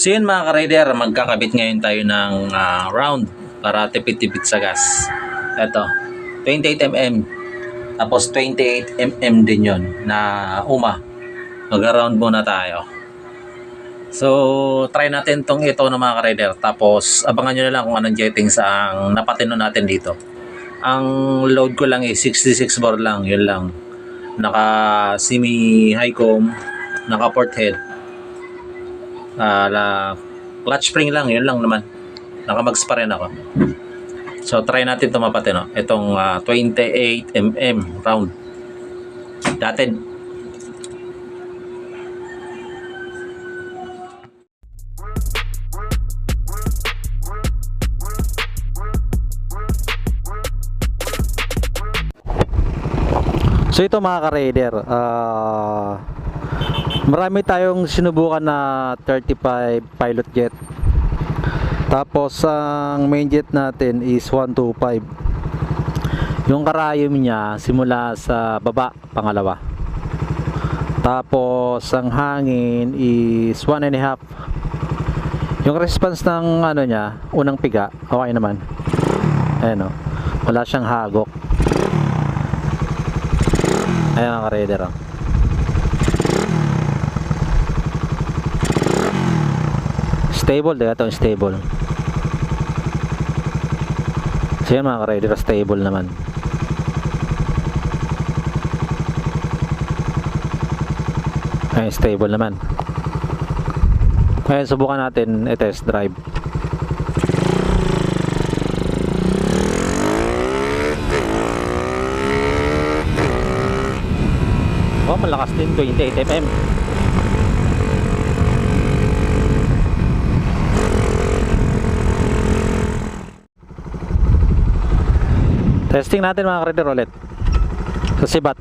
So yun mga ka-rider, magkakabit ngayon tayo ng round para tipid-tipid sa gas. Ito, 28mm. Tapos 28mm din yun na uma. Mag-round muna tayo. So, try natin tong ito na mga ka-rider. Tapos, abangan nyo na lang kung anong jettings ang napatino natin dito. Ang load ko lang is 66 bar lang, yun lang. Naka semi high comb, naka port head. Clutch spring lang, yun lang naman. Naka-mags pa rin ako. So try natin ito mapatino. Itong 28mm round. Dated. So ito mga ka-raider, marami tayong sinubukan na 35 pilot jet. Tapos ang main jet natin is 125. Yung karayom niya simula sa baba, pangalawa. Tapos ang hangin is 1.5. Yung response ng ano niya, unang piga, okay naman. Ayan o, wala siyang hagok. Ayan ang ka-raider oh. Stable, diba ito? Stable. So yan mga ka-raider, stable naman. Ayan, stable naman. Ayan, subukan natin i-test drive. Oh, malakas din, 28mm. Testing natin mga ka-raider ulit sa sibat.